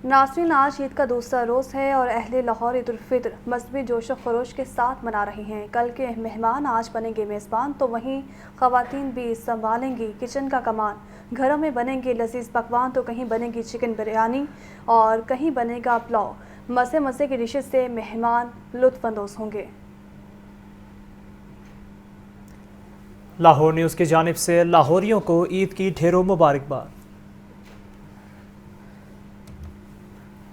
नाज़रीन, आज ईद का दूसरा रोज़ है और अहले लाहौर ईद उल फितर मजहबी जोश व खरोश के साथ मना रही हैं। कल के मेहमान आज बनेंगे मेज़बान, तो वहीं ख़वातीन भी संभालेंगी किचन का कमान। घरों में बनेंगे लजीज पकवान, तो कहीं बनेगी चिकन बिरयानी और कहीं बनेगा पुलाव। मज़े मज़े की डिशेज से मेहमान लुत्फ़अंदोज़ होंगे। लाहौर न्यूज़ की जानिब से लाहौरियों को ईद की ढेरों मुबारकबाद।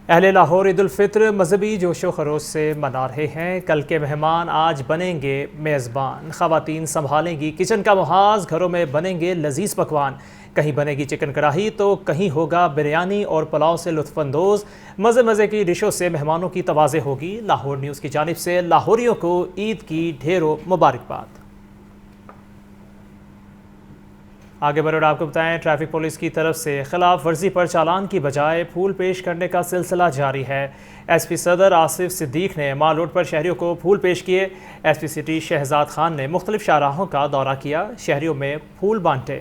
अहले लाहौर ईद उल फितर मजहबी जोशो खरोश से मना रहे हैं। कल के मेहमान आज बनेंगे मेज़बान, ख़वातीन संभालेंगी किचन का मुहाज। घरों में बनेंगे लजीज पकवान, कहीं बनेगी चिकन कढ़ाई तो कहीं होगा बिरयानी और पुलाव से लुत्फ़अंदोज़। मज़े मज़े की डिशों से मेहमानों की तवाज़े होगी। लाहौर न्यूज़ की जानिब से लाहौरियों को ईद की ढेरों मुबारकबाद। आगे बढ़े और आपको बताएं, ट्रैफिक पुलिस की तरफ से खिलाफ वर्जी पर चालान की बजाय फूल पेश करने का सिलसिला जारी है। एसपी सदर आसिफ सिद्दीक ने माल रोड पर शहरियों को फूल पेश किए। एसपी सिटी शहजाद खान ने मुख्तलिफ शाहराहों का दौरा किया, शहरियों में फूल बांटे।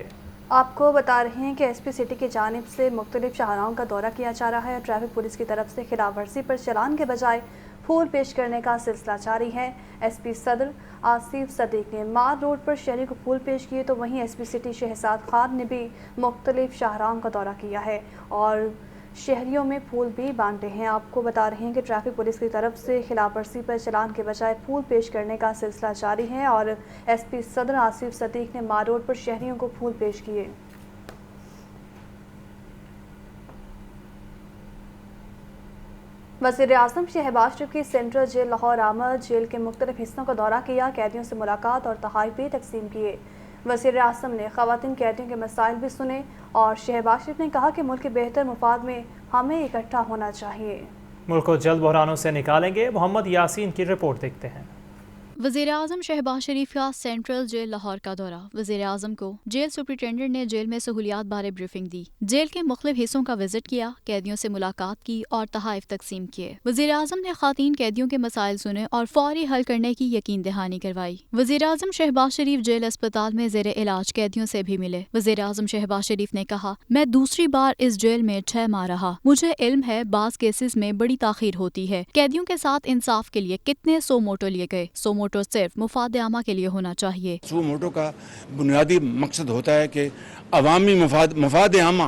आपको बता रहे हैं कि एसपी सिटी की जानिब से मुख्तलिफ शाहराहों का दौरा किया जा रहा है। ट्रैफिक पुलिस की तरफ से खिलाफ वर्जी पर चालान के बजाय फूल पेश करने का सिलसिला जारी है। एसपी सदर आसिफ सदीक ने मार रोड पर शहरी को फूल पेश किए, तो वहीं एसपी सिटी शहजाद खान ने भी मुख्तलिफ शाहराहों का दौरा किया है और शहरियों में फूल भी बांटे हैं। आपको बता रहे हैं कि ट्रैफिक पुलिस की तरफ से खिलाफ वर्जी पर चालान के बजाय फूल पेश करने का सिलसिला जारी है और एसपी सदर आसिफ सदीक ने मार रोड पर शहरियों को फूल पेश किए। वज़ीर-ए-आज़म शहबाज शरीफ की सेंट्रल जेल लाहौर आमद जेल के मुख्तलिफ हिस्सों का दौरा किया, कैदियों से मुलाकात और तोहफ़े भी तकसीम किए। वज़ीर-ए-आज़म ने ख़वातीन कैदियों के मसाइल भी सुने और शहबाज शरीफ ने कहा कि मुल्क के बेहतर मुफाद में हमें इकट्ठा होना चाहिए। मुल्क को जल्द बहरानों से निकालेंगे, मोहम्मद यासीन की रिपोर्ट देखते हैं। वज़ीर-ए-आज़म शहबाज शरीफ का सेंट्रल जेल लाहौर का दौरा। वज़ीर-ए-आज़म को जेल सुपरिटेंडेंट ने जेल में सहूलियात बारे ब्रीफिंग दी, जेल के मुख्तलिफ हिस्सों का विजिट किया, कैदियों से मुलाकात की और तोहफ़े तकसीम किए। वज़ीर-ए-आज़म ने ख़वातीन कैदियों के मसाइल सुने और फौरी हल करने की यकीन दहानी करवाई। वज़ीर-ए-आज़म शहबाज शरीफ जेल अस्पताल में ज़ेरे इलाज कैदियों से भी मिले। वज़ीर-ए-आज़म शहबाज शरीफ ने कहा, मैं दूसरी बार इस जेल में 6 माह रहा, मुझे इल्म है बाज़ केसेस में बड़ी ताख़ीर होती है। कैदियों के साथ इंसाफ के लिए कितने सो मोटो लिए गए, सो मोटो सिर्फ मुफाद आमा के लिए होना चाहिए। सो मोटो का बुनियादी मकसद होता है कि अवामी मफाद आमा,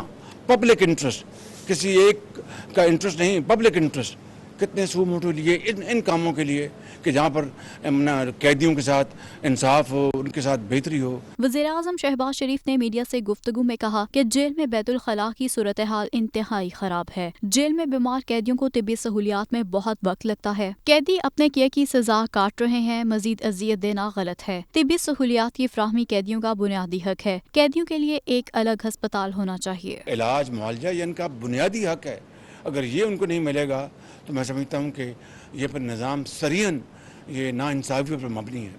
पब्लिक इंटरेस्ट, किसी एक का इंटरेस्ट नहीं, पब्लिक इंटरेस्ट। कितने सो मोटो लिए इन कामों के लिए कि जहाँ पर कैदियों के साथ इंसाफ हो, उनके साथ बेहतरी हो। वज़ीर-ए-आज़म शहबाज शरीफ ने मीडिया से गुफ्तगू में कहा कि जेल में बैतुल खला की सूरत हाल इंतहाई खराब है। जेल में बीमार कैदियों को तिब्बी सहूलियात में बहुत वक्त लगता है। कैदी अपने किए की सजा काट रहे हैं, मजीद अजियत देना गलत है। तिब्बी सहूलियात की फ्राहमी कैदियों का बुनियादी हक है। कैदियों के लिए एक अलग अस्पताल होना चाहिए। इलाज मुआवजा ये इनका बुनियादी हक है। अगर ये उनको नहीं मिलेगा तो मैं समझता हूँ कि ये पर निज़ाम सरीहन ये नाइंसाफ़ियों पर मबनी है।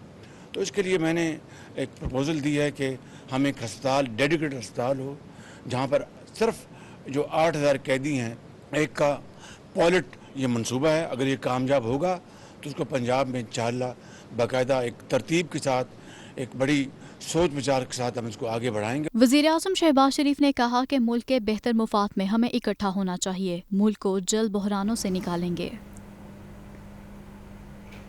तो इसके लिए मैंने एक प्रपोज़ल दी है कि हम एक अस्पताल, डेडिकेटेड अस्पताल हो, जहाँ पर सिर्फ जो 8000 कैदी हैं, एक का पॉलिट ये मंसूबा है। अगर ये कामयाब होगा तो उसको पंजाब में इंशाअल्लाह बाकायदा एक तरतीब के साथ, एक बड़ी सोच विचार के साथ हम इसको आगे बढ़ाएंगे। वज़ीर-ए-आज़म शहबाज शरीफ ने कहा कि मुल्क के बेहतर मुफाद में हमें इकट्ठा होना चाहिए, मुल्क को जल्द बहरानों से निकालेंगे।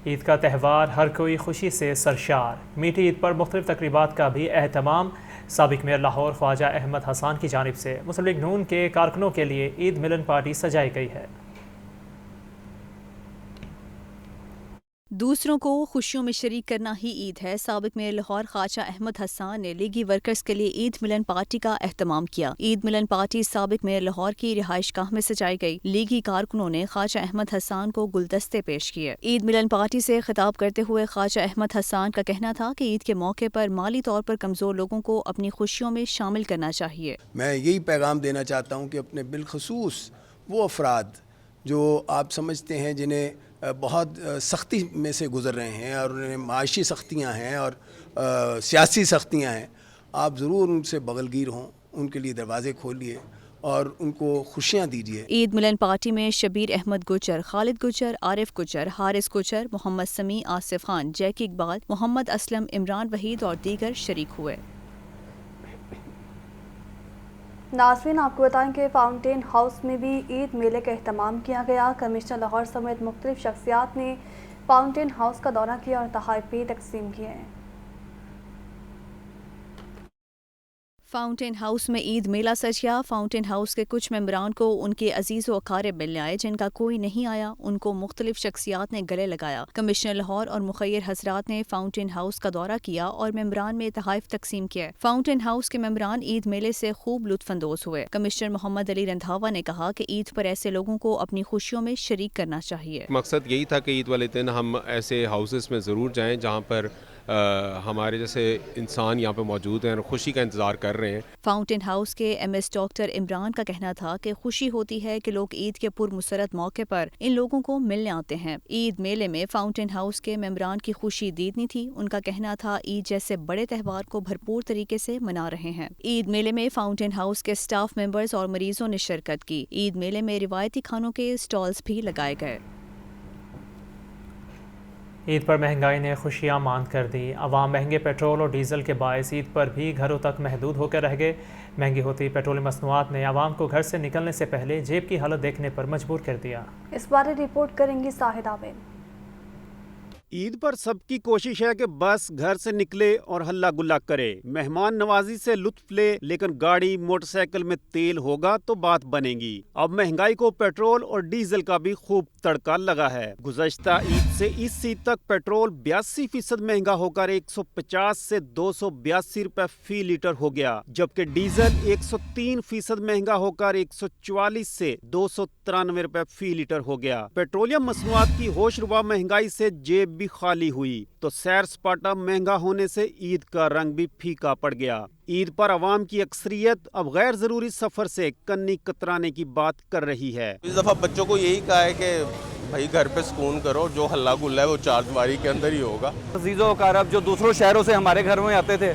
ईद का त्यौहार हर कोई खुशी से सरशार, मीठी ईद पर मुख्तलिफ तकरीबात का भी अहतमाम। साबिक मेयर लाहौर ख्वाजा अहमद हसन की जानिब से मुस्लिम लीग नून के कारकुनों के लिए ईद मिलन पार्टी सजाई गई है। दूसरों को खुशियों में शरीक करना ही ईद है। साबिक मेयर लाहौर ख्वाजा अहमद हसन ने लीगी वर्कर्स के लिए ईद मिलन पार्टी का एहतमाम किया। ईद मिलन पार्टी साबिक मेयर लाहौर की रिहाइश गाह में सजाई गई। लीगी कारकुनों ने ख्वाजा अहमद हसन को गुलदस्ते पेश किए। ईद मिलन पार्टी से खिताब करते हुए ख्वाजा अहमद हसन का कहना था कि ईद के मौके पर माली तौर पर कमजोर लोगों को अपनी खुशियों में शामिल करना चाहिए। मैं यही पैगाम देना चाहता हूँ कि अपने बिलखसूस वो अफराद जो आप समझते हैं जिन्हें बहुत सख्ती में से गुज़र रहे हैं और उन्हें माशी सख्तियाँ हैं और सियासी सख्तियाँ हैं, आप ज़रूर उनसे बगलगीर हों, उनके लिए दरवाज़े खोलिए और उनको खुशियाँ दीजिए। ईद मिलन पार्टी में शबीर अहमद गुजर, खालिद गुजर, आरिफ गुजर, हारिस गुजर, मोहम्मद समी, आसिफ खान, जैकी इकबाल, मोहम्मद असलम, इमरान वहीद और दीगर शरीक हुए। ناظرین آپ کو بتائیں کہ فاؤنٹین ہاؤس میں بھی عید میلے کا اہتمام کیا گیا۔ کمشنر لاہور سمیت مختلف شخصیات نے فاؤنٹین ہاؤس کا دورہ کیا اور تحائف بھی تقسیم کیے ہیں۔ فاؤنٹین ہاؤس میں عید میلہ سجیا۔ فاؤنٹین ہاؤس کے کچھ ممبران کو ان کے عزیز و اقارب ملنے آئے، جن کا کوئی نہیں آیا ان کو مختلف شخصیات نے گلے لگایا۔ کمشنر لاہور اور مخیر حضرات نے فاؤنٹین ہاؤس کا دورہ کیا اور ممبران میں تحائف تقسیم کیے۔ فاؤنٹین ہاؤس کے ممبران عید میلے سے خوب لطف اندوز ہوئے۔ کمشنر محمد علی رندھاوا نے کہا کہ عید پر ایسے لوگوں کو اپنی خوشیوں میں شریک کرنا چاہیے۔ مقصد یہی تھا کہ عید والے دن ہم ایسے ہاؤسز میں ضرور جائیں جہاں پر ہمارے جیسے انسان یہاں پہ موجود ہیں اور خوشی کا انتظار کر رہے ہیں۔ فاؤنٹین ہاؤس کے ایم ایس ڈاکٹر عمران کا کہنا تھا کہ خوشی ہوتی ہے کہ لوگ عید کے پرمسرت موقع پر ان لوگوں کو ملنے آتے ہیں۔ عید میلے میں فاؤنٹین ہاؤس کے ممبران کی خوشی دیدنی تھی۔ ان کا کہنا تھا عید جیسے بڑے تہوار کو بھرپور طریقے سے منا رہے ہیں۔ عید میلے میں فاؤنٹین ہاؤس کے سٹاف ممبرز اور مریضوں نے شرکت کی۔ عید میلے میں روایتی کھانوں کے سٹالز بھی لگائے گئے۔ عید پر مہنگائی نے خوشیاں ماند کر دی۔ عوام مہنگے پیٹرول اور ڈیزل کے باعث عید پر بھی گھروں تک محدود ہو کر رہ گئے۔ مہنگی ہوتی پیٹرول مصنوعات نے عوام کو گھر سے نکلنے سے پہلے جیب کی حالت دیکھنے پر مجبور کر دیا۔ اس بارے رپورٹ کریں گی شاہد عابد۔ عید پر سب کی کوشش ہے کہ بس گھر سے نکلے اور ہلا گلا کرے، مہمان نوازی سے لطف لے، لیکن گاڑی موٹر سائیکل میں تیل ہوگا تو بات بنے گی۔ اب مہنگائی کو پیٹرول اور ڈیزل کا بھی خوب تڑکا لگا ہے۔ گزشتہ عید سے اس عید تک پیٹرول 82% مہنگا ہو کر 150 سے 282 روپے فی لیٹر ہو گیا، جبکہ ڈیزل 103% مہنگا ہو کر 144 سے 293 روپے فی لیٹر ہو گیا۔ پیٹرولیم مصنوعات کی ہوش ربا مہنگائی سے جیب بھی خالی ہوئی تو سیر سپاٹا مہنگا ہونے سے عید کا رنگ بھی پھیکا پڑ گیا۔ عید پر عوام کی اکثریت اب غیر ضروری سفر سے کنی کترانے کی بات کر رہی ہے۔ اس دفعہ بچوں کو یہی کہا ہے کہ بھائی گھر پہ سکون کرو، جو ہلا گلا ہے وہ چار دیواری کے اندر ہی ہوگا۔ عزیز و اقارب جو دوسروں شہروں سے ہمارے گھر میں آتے تھے،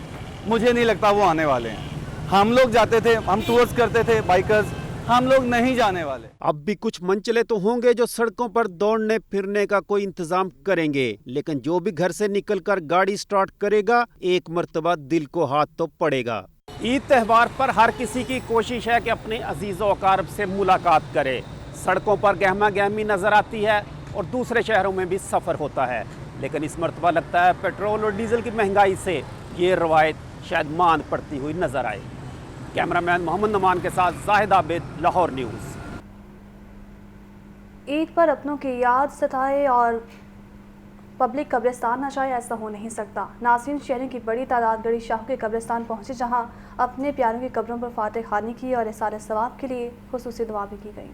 مجھے نہیں لگتا وہ آنے والے ہیں۔ ہم لوگ جاتے تھے، ہم ٹورز کرتے تھے، بائکرز، ہم لوگ نہیں جانے والے۔ اب بھی کچھ منچلے تو ہوں گے جو سڑکوں پر دوڑنے پھرنے کا کوئی انتظام کریں گے، لیکن جو بھی گھر سے نکل کر گاڑی سٹارٹ کرے گا ایک مرتبہ دل کو ہاتھ تو پڑے گا۔ عید تہوار پر ہر کسی کی کوشش ہے کہ اپنے عزیز و اقارب سے ملاقات کرے۔ سڑکوں پر گہما گہمی نظر آتی ہے اور دوسرے شہروں میں بھی سفر ہوتا ہے، لیکن اس مرتبہ لگتا ہے پیٹرول اور ڈیزل کی مہنگائی سے یہ روایت شاید ماند پڑتی ہوئی نظر آئے۔ کیمرہ مین محمد نمان کے ساتھ زاہد عابد، لاہور نیوز۔ عید پر اپنوں کی یاد ستائے اور پبلک قبرستان نہ جائے، ایسا ہو نہیں سکتا۔ ناظرین، شہریوں کی بڑی تعداد گڑی شاہو کے قبرستان پہنچے، جہاں اپنے پیاروں کی قبروں پر فاتح خوانی کی اور احسان ثواب کے لیے خصوصی دعا بھی کی گئی۔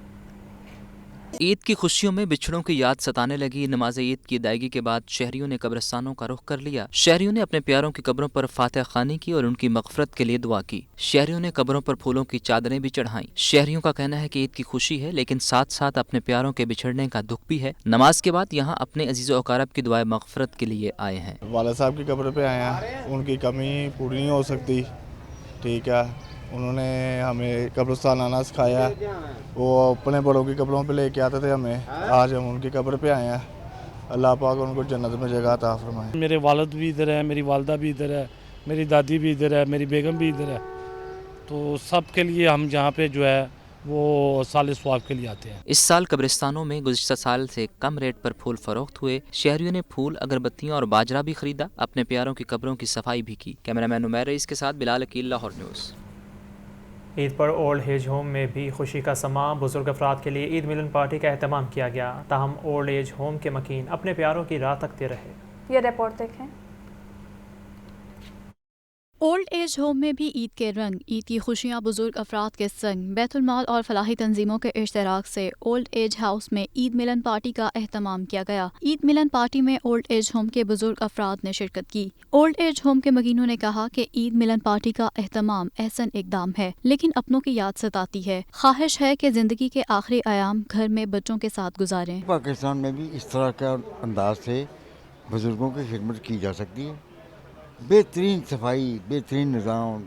عید کی خوشیوں میں بچھڑوں کی یاد ستانے لگی۔ نماز عید کی ادائیگی کے بعد شہریوں نے قبرستانوں کا رخ کر لیا۔ شہریوں نے اپنے پیاروں کی قبروں پر فاتح خوانی کی اور ان کی مغفرت کے لیے دعا کی۔ شہریوں نے قبروں پر پھولوں کی چادریں بھی چڑھائیں۔ شہریوں کا کہنا ہے کہ عید کی خوشی ہے، لیکن ساتھ ساتھ اپنے پیاروں کے بچھڑنے کا دکھ بھی ہے۔ نماز کے بعد یہاں اپنے عزیز و اقارب کی دعائیں مغفرت کے لیے آئے ہیں۔ والد صاحب کی قبر پہ آئے ہیں، ان کی کمی پوری نہیں ہو سکتی، ٹھیک ہے۔ انہوں نے ہمیں قبرستان آنا سکھایا، وہ اپنے بڑوں کی قبروں پہ لے کے آتے تھے ہمیں، آج ہم ان کی قبر پہ آئے ہیں۔ اللہ پاک ان کو جنت میں جگہ عطا فرمائے۔ میرے والد بھی ادھر ہے، میری والدہ بھی ادھر ہے، میری دادی بھی ادھر ہے، میری بیگم بھی ادھر ہے، تو سب کے لیے ہم جہاں پہ جو ہے وہ سال ثواب کے لیے آتے ہیں۔ اس سال قبرستانوں میں گزشتہ سال سے کم ریٹ پر پھول فروخت ہوئے۔ شہریوں نے پھول، اگربتیاں اور باجرہ بھی خریدا، اپنے پیاروں کی قبروں کی صفائی بھی کی۔ کیمرہ مین عمیر رئیس کے ساتھ بلال عقیل، لاہور نیوز۔ عید پر اولڈ ایج ہوم میں بھی خوشی کا سماں۔ بزرگ افراد کے لیے عید ملن پارٹی کا اہتمام کیا گیا، تاہم اولڈ ایج ہوم کے مکین اپنے پیاروں کی راہ تکتے رہے۔ یہ رپورٹ دیکھیں۔ اولڈ ایج ہوم میں بھی عید کے رنگ، عید کی خوشیاں بزرگ افراد کے سنگ۔ بیت المال اور فلاحی تنظیموں کے اشتراک سے اولڈ ایج ہاؤس میں عید ملن پارٹی کا اہتمام کیا گیا۔ عید ملن پارٹی میں اولڈ ایج ہوم کے بزرگ افراد نے شرکت کی۔ اولڈ ایج ہوم کے مکینوں نے کہا کہ عید ملن پارٹی کا اہتمام احسن اقدام ہے، لیکن اپنوں کی یاد ستاتی ہے۔ خواہش ہے کہ زندگی کے آخری ایام گھر میں بچوں کے ساتھ گزاریں۔ پاکستان میں بھی اس طرح کا انداز سے بزرگوں کی خدمت کی جا سکتی ہے۔ بہترین صفائی، بہترین نظام،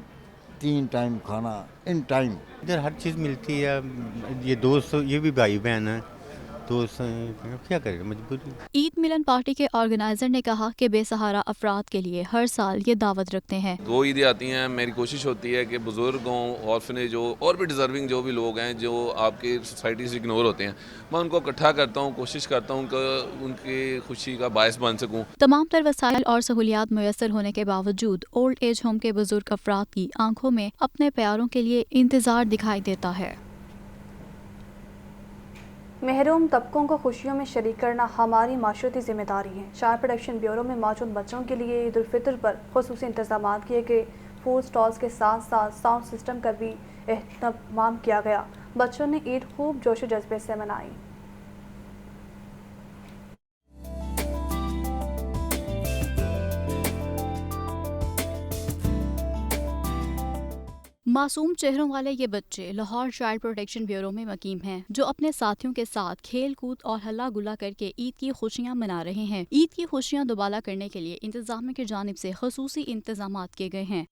3 ٹائم کھانا ان ٹائم، ادھر ہر چیز ملتی ہے۔ یہ دوست، یہ بھی بھائی بہن ہیں، तो क्या करें, मजबूरी। ईद मिलन पार्टी के ऑर्गेनाइजर ने कहा कि बेसहारा अफराद के लिए हर साल ये दावत रखते हैं। 2 ईदें आती हैं, मेरी कोशिश होती है कि बुज़ुर्गों, ऑर्फनेज हो और भी डिज़र्विंग जो भी लोग हैं जो आपकी सोसाइटी से इग्नोर होते हैं, मैं उनको इकट्ठा करता हूँ, कोशिश करता हूँ कि उनकी खुशी का बायस बन सकूँ। तमाम तर वसाइल और सहूलियात मुयस्सर होने के बावजूद ओल्ड एज होम के बुजुर्ग अफराद की आंखों में अपने प्यारों के लिए इंतजार दिखाई देता है। महरूम तबकों को खुशियों में शरीक करना हमारी माशरती जिम्मेदारी है। चाइल्ड प्रोटेक्शन ब्यूरो में मौजूद बच्चों के लिए ईद उल फितर पर खुसूसी इंतजाम किए गए। फूड स्टॉल्स के साथ साथ साउंड सिस्टम का भी एहतमाम किया गया। बच्चों ने ईद खूब जोश जज्बे से मनाई। मासूम चेहरों वाले ये बच्चे लाहौर चाइल्ड प्रोटेक्शन ब्यूरो में मकीम हैं, जो अपने साथियों के साथ खेल कूद और हल्ला गुल्ला करके ईद की खुशियां मना रहे हैं। ईद की खुशियां दुबाला करने के लिए इंतजामिया की जानिब से खसूसी इंतजामात किए गए हैं।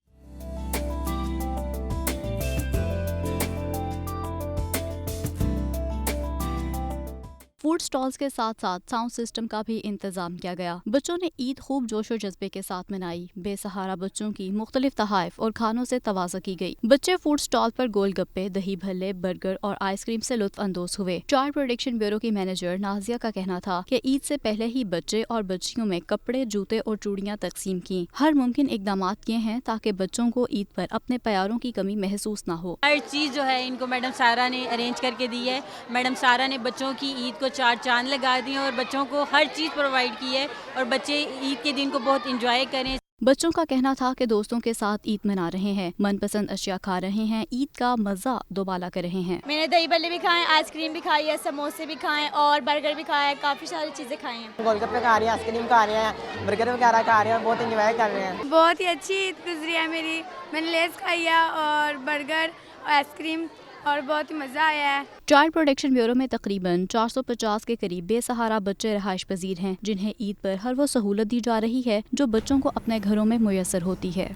फूड स्टॉल्स के साथ साथ साउंड सिस्टम का भी इंतजाम किया गया। बच्चों ने ईद खूब जोश और जज्बे के साथ मनाई। बेसहारा बच्चों की मुख्तलिफ तहाइफ और खानों से तवाज़ा की गई। बच्चे फूड स्टॉल पर गोलगप्पे, दही भल्ले, बर्गर और आइसक्रीम से लुत्फ अंदोज हुए। चाइल्ड प्रोटेक्शन ब्यूरो की मैनेजर नाजिया का कहना था कि ईद से पहले ही बच्चे और बच्चियों में कपड़े, जूते और चूड़ियाँ तकसीम की। हर मुमकिन इकदाम किए हैं ताकि बच्चों को ईद पर अपने प्यारों की कमी महसूस न हो। हर चीज़ जो है इनको मैडम सारा ने अरेंज करके दी है। मैडम सारा ने बच्चों की ईद को 4 चांद लगा दिए और बच्चों को हर चीज़ प्रोवाइड की है और बच्चे ईद के दिन को बहुत इंजॉय करें। बच्चों का कहना था कि दोस्तों के साथ ईद मना रहे हैं, मनपसंद अशिया खा रहे हैं, ईद का मज़ा दोबाला कर रहे हैं। मैंने दही भल्ले भी खाए, आइसक्रीम भी खाई है, समोसे भी खाए और बर्गर भी खाया है, काफ़ी सारी चीज़ें खाई हैं। गोलगप्पे खा रही हैं, आइसक्रीम खा रहे हैं, बर्गर वगैरह खा रहे हैं और बहुत इंजॉय कर रहे हैं। बहुत ही अच्छी ईद गुजरी है मेरी। मैंने लेस खाई है और बर्गर और आइसक्रीम और बहुत ही मज़ा आया है। चाइल्ड प्रोटेक्शन ब्यूरो में तकरीबन 450 के करीब बेसहारा बच्चे रहाइश पजीर हैं, जिन्हें ईद पर हर वो सहूलत दी जा रही है जो बच्चों को अपने घरों में मुयस्सर होती है।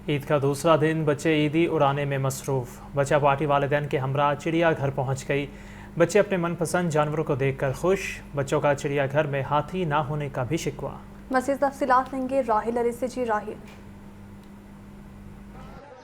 ईद का दूसरा दिन बच्चे ईदी उड़ाने में मसरूफ़। बच्चा पार्टी वालिदैन के हमरा चिड़िया घर पहुँच गई। बच्चे अपने मनपसंद जानवरों को देखकर खुश। बच्चों का चिड़िया घर में हाथी ना होने का भी शिकवा। मज़ीद तफसीलात लेंगे राहिल अली से। जी राहिल।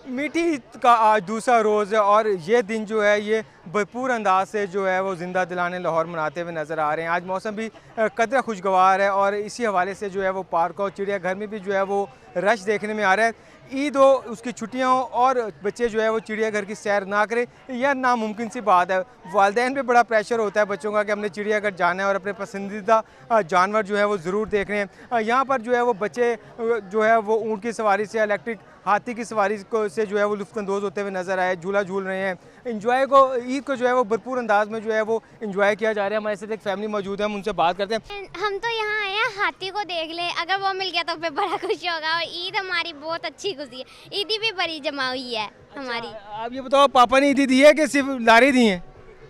मीठी ईद का आज दूसरा रोज़ है और ये दिन जो है ये भरपूर अंदाज से जो है वो ज़िंदा दिलाने लाहौर मनाते हुए नज़र आ रहे हैं। आज मौसम भी कदर खुशगवार है और इसी हवाले से जो है वो पार्क और चिड़िया घर में भी जो है वो रश देखने में आ रहा है। ईद हो, उसकी छुट्टियाँ हो और बच्चे जो है वो चिड़ियाघर की सैर ना करें, यह नामुमकिन सी बात है। वालिदैन पे बड़ा प्रेशर होता है बच्चों का कि हमने चिड़ियाघर जाना है और अपने पसंदीदा जानवर जो है वो ज़रूर देख रहे हैं। यहाँ पर जो है वो बच्चे जो है वो ऊँट की सवारी से, इलेक्ट्रिक हाथी की सवारी को से जो है वो लुत्फ़अंदोज़ होते हुए नज़र आए, झूला झूल रहे हैं। इंजॉय को, ईद को जो है वो भरपूर अंदाज में जो है वो इंजॉय किया जा रहा है। हमारे साथ एक फैमिली मौजूद है, हम उनसे बात करते हैं। हम तो यहाँ आए हैं हाथी को देख ले, अगर वो मिल गया तो फिर बड़ा खुश होगा। और ईद हमारी बहुत अच्छी गुजरी है, ईदी भी बड़ी जमा हुई है हमारी। आप ये बताओ, पापा ने ईदी दी है कि सिर्फ लारी दी है?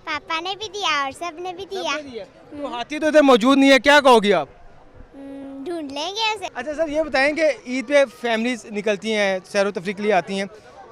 पापा ने भी दिया और सब ने भी दिया। तो हाथी तो इधर मौजूद नहीं है, क्या कहोगी आप? ढूंढ लेंगे ऐसे। अच्छा सर, ये बताएं कि ईद पे फैमिलीज निकलती हैं, सैर व तफरीक के लिए आती हैं,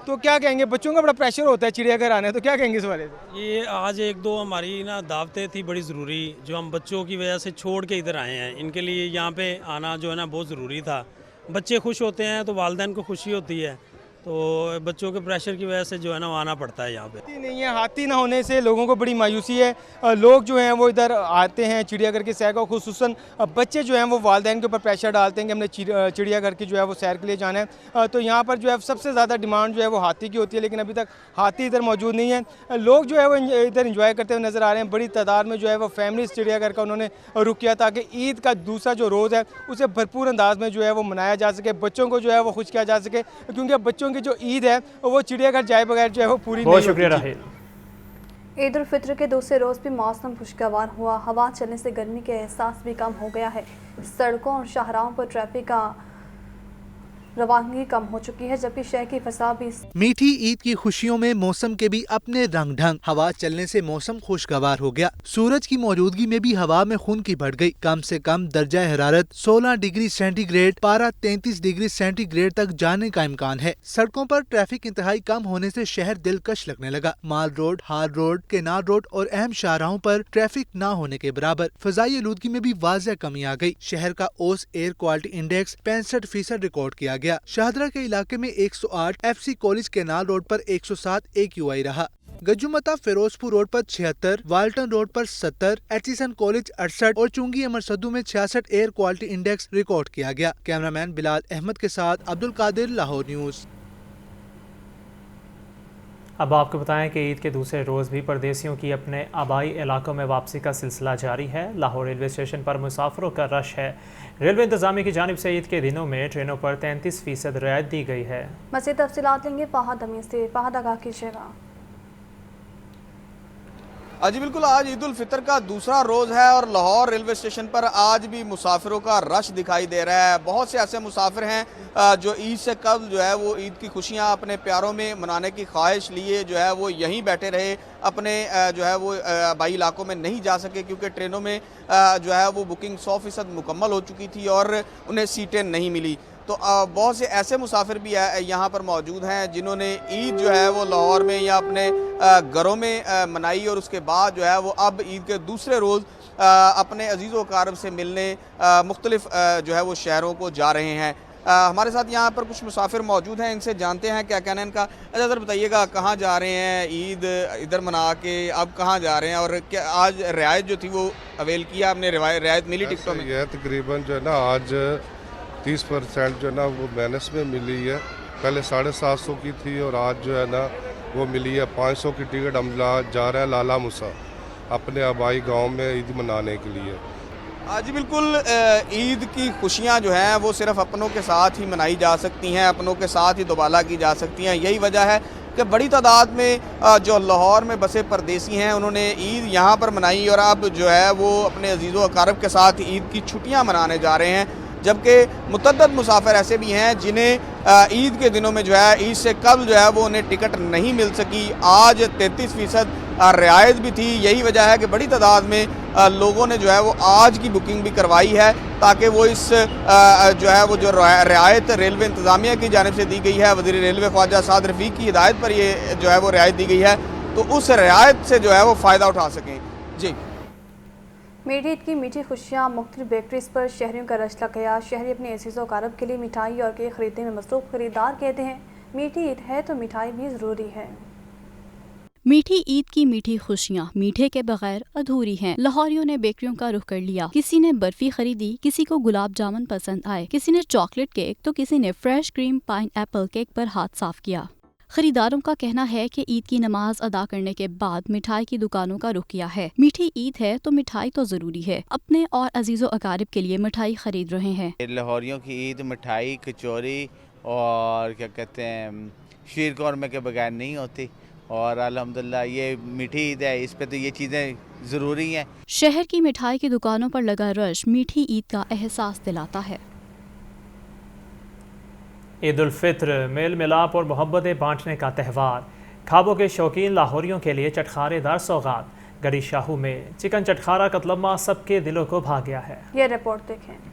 तो क्या कहेंगे? बच्चों का बड़ा प्रेशर होता है चिड़ियाघर आने, तो क्या कहेंगे इस बारे में? ये आज 1-2 हमारी ना दावतें थी बड़ी ज़रूरी, जो हम बच्चों की वजह से छोड़ के इधर आए हैं। इनके लिए यहाँ पे आना जो है ना बहुत ज़रूरी था। बच्चे खुश होते हैं तो वालिदैन को खुशी होती है, तो बच्चों के प्रेशर की वजह से जो है ना आना पड़ता है यहाँ पे। नहीं है, हाथी ना होने से लोगों को बड़ी मायूसी है। लोग जो हैं वो इधर आते हैं चिड़ियाघर की सैर को, खुसूसन बच्चे जो हैं वो वालिदैन के ऊपर प्रेशर डालते हैं कि हमने चिड़ियाघर की जो है वो सैर के लिए जाना है। तो यहाँ पर जो है सबसे ज़्यादा डिमांड जो है वो हाथी की होती है, लेकिन अभी तक हाथी इधर मौजूद नहीं है। लोग जो है वो इधर इंजॉय करते हुए नज़र आ रहे हैं। बड़ी तादाद में जो है वो फैमिली चिड़ियाघर का उन्होंने रुख किया ताकि ईद का दूसरा जो रोज़ है उसे भरपूर अंदाज में जो है वो मनाया जा सके, बच्चों को जो है वो खुश किया जा सके, क्योंकि बच्चों की जो ईद है वो चिड़ियाघर जाए बगैर जो है वो पूरी बहुत शुक्रिया राहिल। ईद उल फितर के दूसरे रोज़ भी मौसम खुशगवार हुआ। हवा चलने से गर्मी के एहसास भी कम हो गया है। सड़कों और शाहराहों पर ट्रैफिक का रवानगी कम हो चुकी है, जबकि शहर की फिजा भी। मीठी ईद की खुशियों में मौसम के भी अपने रंग ढंग। हवा चलने से मौसम खुशगवार हो गया। सूरज की मौजूदगी में भी हवा में खुनकी बढ़ गई। कम से कम दर्जा हरारत 16 डिग्री सेंटीग्रेड, पारा 33 डिग्री सेंटीग्रेड तक जाने का इम्कान है। सड़कों पर ट्रैफिक इंतहाई कम होने से शहर दिलकश लगने लगा। माल रोड, हार रोड, केनार रोड और अहम शाहराहों पर ट्रैफिक न होने के बराबर। फिजाई आलूदगी में भी वाज़ह कमी आ गई। शहर का ओस एयर क्वालिटी इंडेक्स 65% रिकॉर्ड किया गया। शाहदरा के इलाके में 108, FC कॉलेज केनाल रोड पर 107 AQI रहा। गजुमता फिरोजपुर रोड पर 76, वाल्टन रोड पर 70, एचिसन कॉलेज 68 और चुंगी अमर सद्दू में 66 एयर क्वालिटी इंडेक्स रिकॉर्ड किया गया। कैमरामैन बिलाल अहमद के साथ अब्दुल कादिर, लाहौर न्यूज़। अब आपको बताएं कि ईद के दूसरे रोज़ भी परदेसियों की अपने आबाई इलाकों में वापसी का सिलसिला जारी है। लाहौर रेलवे स्टेशन पर मुसाफिरों का रश है। रेलवे इंतजामिया की जानिब से ईद के दिनों में ट्रेनों पर 33% रियायत दी गई है। मज़ीद तफसीलात लेंगे फहद अमीन से। फहद, आगाह कीजिएगा। जी बिल्कुल, आज ईद उल फितर का दूसरा रोज़ है और लाहौर रेलवे स्टेशन पर आज भी मुसाफिरों का रश दिखाई दे रहा है। बहुत से ऐसे मुसाफिर हैं जो ईद से कबल जो है वो ईद की खुशियां अपने प्यारों में मनाने की ख्वाहिश लिए जो है वो यहीं बैठे रहे, अपने जो है वो आबाई इलाकों में नहीं जा सके क्योंकि ट्रेनों में जो है वो बुकिंग 100% मुकम्मल हो चुकी थी और उन्हें सीटें नहीं मिली। तो बहुत से ऐसे मुसाफिर भी यहाँ पर मौजूद हैं जिन्होंने ईद जो है वो लाहौर में या अपने घरों में मनाई और उसके बाद जो है वो अब ईद के दूसरे रोज़ अपने अजीज़ व अक़ारिब से मिलने मुख्तलिफ जो है वो शहरों को जा रहे हैं। हमारे साथ यहाँ पर कुछ मुसाफिर मौजूद हैं, इनसे जानते हैं क्या कहना है इनका। अच्छा सर बताइएगा, कहाँ जा रहे हैं? ईद इधर मना के अब कहाँ जा रहे हैं और क्या आज रियायत जो थी वो अवेल किया आपने? रियायत मिली टिकटों में? यह तकरीबन जो है ना आज 30% जो है ना वो माइनस में मिली है। पहले 750 की थी और आज जो है ना वो मिली है 500 की टिकट। हम जा रहे हैं लाला मुसा अपने आबाई गांव में ईद मनाने के लिए। जी बिल्कुल, ईद की खुशियां जो हैं वो सिर्फ अपनों के साथ ही मनाई जा सकती हैं, अपनों के साथ ही दोबाला की जा सकती हैं। यही वजह है कि बड़ी तादाद में जो लाहौर में बसे परदेसी हैं उन्होंने ईद यहाँ पर मनाई और अब जो है वो अपने अजीज़ व अक़ारिब के साथ ईद की छुट्टियाँ मनाने जा रहे हैं। जबकि मुतअद्दिद मुसाफिर ऐसे भी हैं जिन्हें ईद के दिनों में जो है ईद से कबल जो है वो उन्हें टिकट नहीं मिल सकी। आज 33% रियायत भी थी। यही वजह है कि बड़ी तादाद में लोगों ने जो है वो आज की बुकिंग भी करवाई है ताकि वो इस जो है वो जो रियायत रेलवे इंतज़ामिया की जानिब से दी गई है, वज़ीर रेलवे ख्वाजा साद रफ़ीक की हिदायत पर ये जो है वो रियायत दी गई है, तो उस रियायत से जो है वो फ़ायदा उठा सकें। जी, मीठी ईद की मीठी खुशियाँ मुख्तलिफ बेकरीज पर शहरियों का रश लग गया। शहरी अपने अज़ीज़ व अक़ारिब के लिए मिठाई और केक खरीदने में मसरूफ़ खरीदार कहते हैं मीठी ईद है तो मिठाई भी ज़रूरी है। मीठी ईद की मीठी खुशियाँ मीठे के बगैर अधूरी हैं। लाहौरियों ने बेकरियों का रुख कर लिया। किसी ने बर्फी खरीदी, किसी को गुलाब जामुन पसंद आए, किसी ने चॉकलेट केक तो किसी ने fresh cream pine Apple cake पर हाथ साफ किया। खरीदारों का कहना है कि ईद की नमाज अदा करने के बाद मिठाई की दुकानों का रुख किया है। मीठी ईद है तो मिठाई तो जरूरी है। अपने और अजीज़ो अकारिब के लिए मिठाई खरीद रहे हैं। लाहौरियों की ईद मिठाई, कचौरी और क्या कहते हैं शीर कौरमे के बगैर नहीं होती और अल्हम्दुलिल्लाह ये मीठी ईद है, इस पे तो ये चीज़ें ज़रूरी हैं। शहर की मिठाई की दुकानों पर लगा रश मीठी ईद का एहसास दिलाता है। ईद उल फित्र मेल मिलाप और मोहब्बतें बांटने का त्यौहार। खाबों के शौकीन लाहौरियों के लिए चटखारेदार सौगात। गड़ी शाहू में चिकन चटखारा कतलम्मा सबके दिलों को भा गया है। ये रिपोर्ट देखें।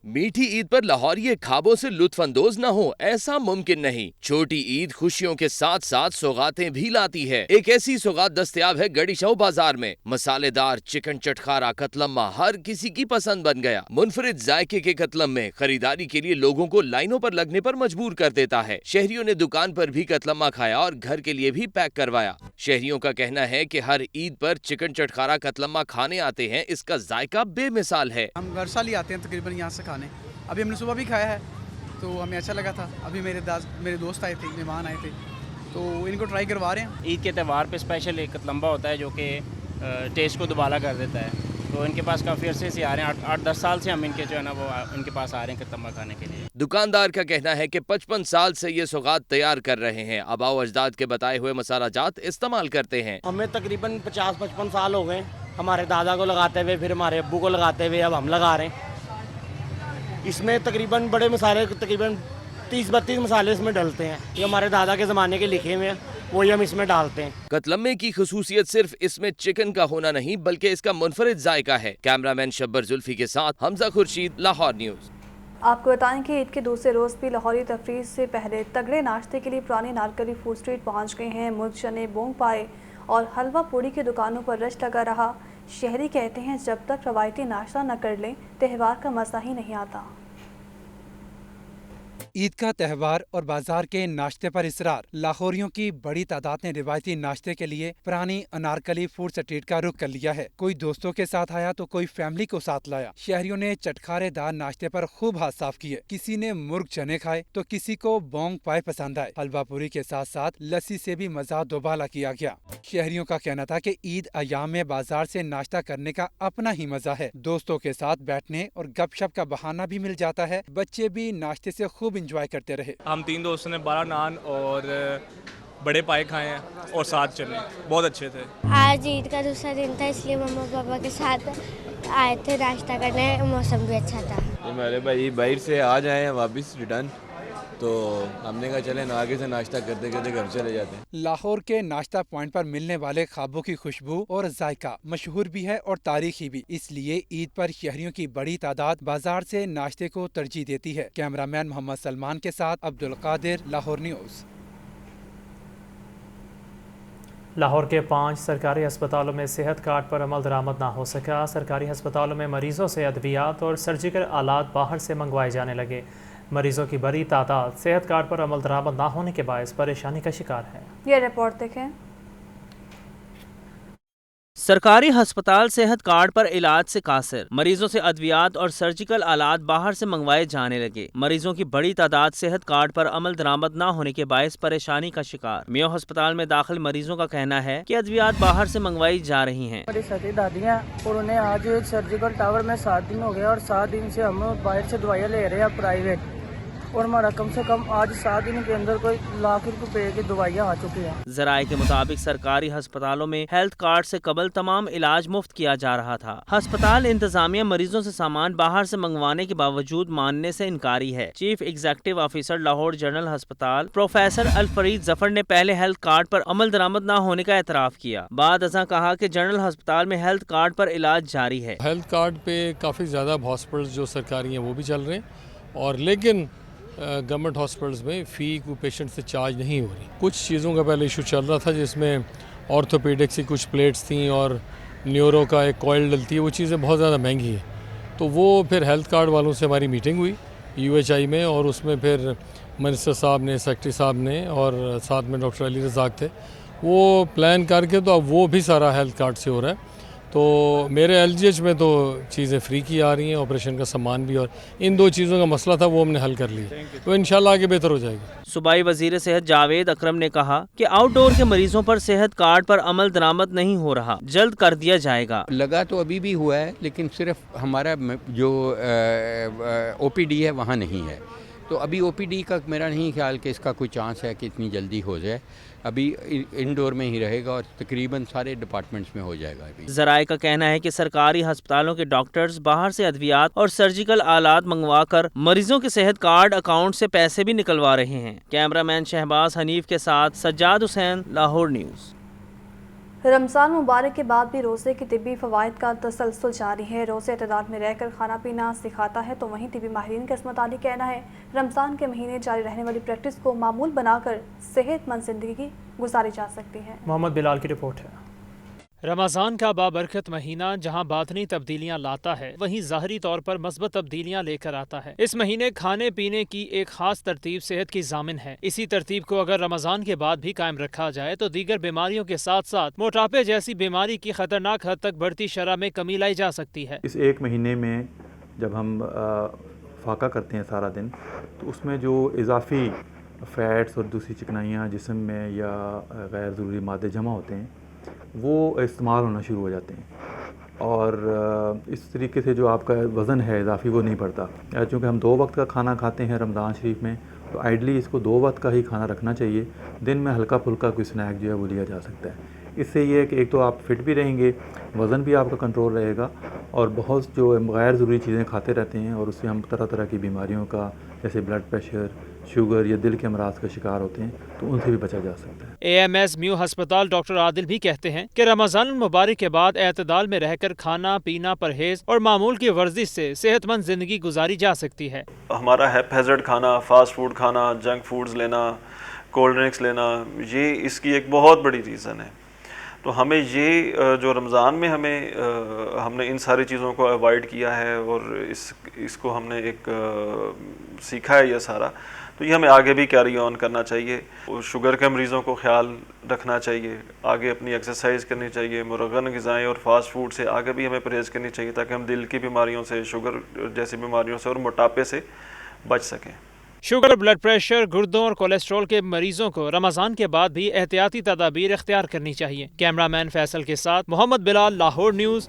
मीठी ईद पर लाहौरी खाबों से लुत्फ अंदोज न हो ऐसा मुमकिन नहीं। छोटी ईद खुशियों के साथ साथ सौगातें भी लाती है। एक ऐसी सौगात दस्तयाब है गड़ी शाहू बाजार में। मसालेदार चिकन चटखारा कतलम्मा हर किसी की पसंद बन गया। मुनफरिद जायके के कतलम्मे खरीदारी के लिए लोगों को लाइनों पर लगने पर मजबूर कर देता है। शहरियों ने दुकान पर भी कतलम्मा खाया और घर के लिए भी पैक करवाया। शहरियों का कहना है कि हर ईद पर चिकन चटखारा कतलम्मा खाने आते हैं। इसका जायका बेमिसाल है। हम हर साल ही आते हैं तकरीबन यहाँ से खाने। अभी हमने सुबह भी खाया है तो हमें अच्छा लगा था। अभी मेरे दोस्त आए थे, मेहमान आए थे तो इनको ट्राई करवा रहे हैं। ईद के त्यौहार पे स्पेशल एक कतलम्बा होता है जो कि टेस्ट को दुबाला कर देता है। तो इनके पास काफ़ी अरसे से आ रहे हैं, 8-10 साल से हम इनके जो है ना वो इनके पास आ रहे हैं कतलम्बा खाने के लिए। दुकानदार का कहना है कि 55 साल से ये सौगात तैयार कर रहे हैं। आबाओ अजदाद के बताए हुए मसाला जात इस्तेमाल करते हैं। हमें तकरीबन 50-55 साल हो गए हमारे दादा को लगाते हुए, फिर हमारे अब्बू को लगाते हुए, अब हम लगा रहे हैं। اس میں تقریباً بڑے مسالے تقریباً 30-32 مسالے اس میں ڈلتے ہیں. یہ ہمارے دادا کے زمانے کے لکھے ہوئے ہیں, وہی ہم اس میں ڈالتے ہیں. قتلمے کی خصوصیت صرف اس میں چکن کا ہونا نہیں بلکہ اس کا منفرد ذائقہ ہے. کیمرامین شبر زلفی کے ساتھ حمزہ خورشید، لاہور نیوز. آپ کو بتائیں کہ عید کے دوسرے روز بھی لاہوری تفریح سے پہلے تگڑے ناشتے کے لیے پرانی نارکلی فوڈ اسٹریٹ پہنچ گئے ہیں. مرغ چنے، بونگ پائے اور حلوہ پوڑی کی دکانوں پر رش لگا رہا. شہری کہتے ہیں جب تک روایتی ناشتہ نہ کر لیں تہوار کا مزہ ہی نہیں آتا. عید کا تہوار اور بازار کے ناشتے پر اصرار. لاہوریوں کی بڑی تعداد نے روایتی ناشتے کے لیے پرانی انارکلی فوڈ اسٹریٹ کا رخ کر لیا ہے. کوئی دوستوں کے ساتھ آیا تو کوئی فیملی کو ساتھ لایا. شہریوں نے چٹکارے دار ناشتے پر خوب ہاتھ صاف کیے. کسی نے مرغ چنے کھائے تو کسی کو بونگ پائے پسند آئے. حلوہ پوری کے ساتھ ساتھ لسی سے بھی مزہ دوبالا کیا گیا. شہریوں کا کہنا تھا کہ عید ایام میں بازار سے ناشتہ کرنے کا اپنا ہی مزہ ہے. دوستوں کے ساتھ بیٹھنے اور گپ شپ کا بہانہ بھی مل جاتا ہے. بچے بھی ناشتے سے خوب انجوائے کرتے رہے. ہم 3 دوستوں نے 12 نان اور بڑے پائے کھائے ہیں اور 7 چنے بہت اچھے تھے. آج عید کا دوسرا دن تھا اس لیے مما پاپا کے ساتھ آئے تھے ناشتہ کرنے. موسم بھی اچھا تھا. ہمارے بھائی باہر سے آ جائے ہیں واپس ریٹرن تو ہم نے کہا چلیں آگے سے ناشتہ کرتے کرتے گھر چلے جاتے ہیں. لاہور کے ناشتہ پوائنٹ پر ملنے والے خوابوں کی خوشبو اور ذائقہ مشہور بھی ہے اور تاریخی بھی. اس لیے عید پر شہریوں کی بڑی تعداد بازار سے ناشتے کو ترجیح دیتی ہے. کیمرامین محمد سلمان کے ساتھ عبدالقادر، لاہور نیوز. لاہور کے 5 سرکاری ہسپتالوں میں صحت کارڈ پر عمل درآمد نہ ہو سکا. سرکاری ہسپتالوں میں مریضوں سے ادویات اور سرجیکل آلات باہر سے منگوائے جانے لگے. مریضوں کی بڑی تعداد صحت کارڈ پر عمل درآمد نہ ہونے کے باعث پریشانی کا شکار ہے. یہ رپورٹ دیکھیں. سرکاری ہسپتال صحت کارڈ پر علاج سے قاصر. مریضوں سے ادویات اور سرجیکل آلات باہر سے منگوائے جانے لگے. مریضوں کی بڑی تعداد صحت کارڈ پر عمل درآمد نہ ہونے کے باعث پریشانی کا شکار. میو ہسپتال میں داخل مریضوں کا کہنا ہے کہ ادویات باہر سے منگوائی جا رہی ہیں. میری ستی دادی ہیں اور انہیں آج سرجیکل ٹاور میں 7 دن ہو گئے اور 7 دن سے ہم باہر سے دوائیاں لے رہے ہیں پرائیویٹ, اور ہمارا کم سے کم آج 7 دن کے اندر کوئی لاکھ روپے کی دوائیاں آ چکی ہیں. ذرائع کے مطابق سرکاری ہسپتالوں میں ہیلتھ کارڈ سے قبل تمام علاج مفت کیا جا رہا تھا. ہسپتال انتظامیہ مریضوں سے سامان باہر سے منگوانے کے باوجود ماننے سے انکاری ہے. Chief executive officer Lahore general ہسپتال پروفیسر الفرید ظفر نے پہلے ہیلتھ کارڈ پر عمل درآمد نہ ہونے کا اعتراف کیا. بعد ازاں کہا کہ جنرل ہسپتال میں ہیلتھ کارڈ پر علاج جاری ہے. ہیلتھ کارڈ پہ کافی زیادہ ہاسپٹل جو سرکاری ہیں وہ بھی چل رہے ہیں, اور لیکن گورنمنٹ ہاسپٹلس میں فی کو پیشنٹ سے چارج نہیں ہو رہی. کچھ چیزوں کا پہلے ایشو چل رہا تھا جس میں آرتھوپیڈکس کی کچھ پلیٹس تھیں اور نیورو کا ایک کوئل ڈلتی ہے, وہ چیزیں بہت زیادہ مہنگی ہیں. تو وہ پھر ہیلتھ کارڈ والوں سے ہماری میٹنگ ہوئی UHI میں, اور اس میں پھر منسٹر صاحب نے, سیکرٹری صاحب نے اور ساتھ میں ڈاکٹر علی رزاق تھے, وہ پلان کر کے تو اب وہ بھی سارا ہیلتھ کارڈ سے ہو رہا ہے. تو میرے LGH میں تو چیزیں فری کی آ رہی ہیں, آپریشن کا سامان بھی, اور ان 2 چیزوں کا مسئلہ تھا وہ ہم نے حل کر لی, تو انشاءاللہ آگے بہتر ہو جائے گی. صوبائی وزیر صحت جاوید اکرم نے کہا کہ آؤٹ ڈور کے مریضوں پر صحت کارڈ پر عمل درآمد نہیں ہو رہا, جلد کر دیا جائے گا. لگا تو ابھی بھی ہوا ہے, لیکن صرف ہمارا جو OPD ہے وہاں نہیں ہے. تو ابھی OPD کا میرا نہیں خیال کہ اس کا کوئی چانس ہے کہ اتنی جلدی ہو جائے. ابھی انڈور میں ہی رہے گا اور تقریباً سارے ڈپارٹمنٹس میں ہو جائے گا. ابھی ذرائع کا کہنا ہے کہ سرکاری ہسپتالوں کے ڈاکٹرز باہر سے ادویات اور سرجیکل آلات منگوا کر مریضوں کے صحت کارڈ اکاؤنٹ سے پیسے بھی نکلوا رہے ہیں. کیمرامین شہباز حنیف کے ساتھ سجاد حسین، لاہور نیوز. رمضان مبارک کے بعد بھی روزے کے طبی فوائد کا تسلسل جاری ہے. روزے اعتدال میں رہ کر کھانا پینا سکھاتا ہے, تو وہیں طبی ماہرین کا اس متعلق کہنا ہے رمضان کے مہینے جاری رہنے والی پریکٹس کو معمول بنا کر صحت مند زندگی گزاری جا سکتی ہے. محمد بلال کی رپورٹ ہے. رمضان کا بابرکت مہینہ جہاں باطنی تبدیلیاں لاتا ہے, وہیں ظاہری طور پر مثبت تبدیلیاں لے کر آتا ہے. اس مہینے کھانے پینے کی ایک خاص ترتیب صحت کی ضامن ہے. اسی ترتیب کو اگر رمضان کے بعد بھی قائم رکھا جائے تو دیگر بیماریوں کے ساتھ ساتھ موٹاپے جیسی بیماری کی خطرناک حد تک بڑھتی شرح میں کمی لائی جا سکتی ہے. اس ایک مہینے میں جب ہم فاقہ کرتے ہیں سارا دن, تو اس میں جو اضافی فیٹس اور دوسری چکنائیاں جسم میں یا غیر ضروری مادے جمع ہوتے ہیں وہ استعمال ہونا شروع ہو جاتے ہیں, اور اس طریقے سے جو آپ کا وزن ہے اضافی وہ نہیں بڑھتا. چونکہ ہم 2 وقت کا کھانا کھاتے ہیں رمضان شریف میں, تو آئیڈلی اس کو 2 وقت کا ہی کھانا رکھنا چاہیے. دن میں ہلکا پھلکا کوئی سنیک جو ہے وہ لیا جا سکتا ہے. اس سے یہ ہے کہ ایک تو آپ فٹ بھی رہیں گے، وزن بھی آپ کا کنٹرول رہے گا، اور بہت جو غیر ضروری چیزیں کھاتے رہتے ہیں اور اس سے ہم طرح طرح کی بیماریوں کا جیسے بلڈ پریشر، شوگر یا دل کے امراض کا شکار ہوتے ہیں، تو ان سے بھی بچا جا سکتا ہے۔ AMS میو ہسپتال ڈاکٹر عادل بھی کہتے ہیں کہ رمضان المبارک کے بعد اعتدال میں رہ کر کھانا پینا، پرہیز اور معمول کی ورزش سے صحت مند زندگی گزاری جا سکتی ہے۔ ہمارا ہیزرڈ کھانا، فاسٹ فوڈ کھانا، جنک فوڈز لینا، کولڈ ڈرنکس لینا، یہ اس کی ایک بہت بڑی ریزن ہے۔ تو ہمیں یہ جو رمضان میں ہم نے ان ساری چیزوں کو اوائڈ کیا ہے اور اس کو ہم نے ایک سیکھا ہے یہ سارا، تو یہ ہمیں آگے بھی کیری آن کرنا چاہیے۔ شوگر کے مریضوں کو خیال رکھنا چاہیے، آگے اپنی ایکسرسائز کرنی چاہیے، مرغن غذائیں اور فاسٹ فوڈ سے آگے بھی ہمیں پرہیز کرنی چاہیے تاکہ ہم دل کی بیماریوں سے، شوگر جیسی بیماریوں سے اور موٹاپے سے بچ سکیں۔ شوگر، بلڈ پریشر، گردوں اور کولیسٹرول کے مریضوں کو رمضان کے بعد بھی احتیاطی تدابیر اختیار کرنی چاہیے۔ کیمرہ مین فیصل کے ساتھ محمد بلال، لاہور نیوز۔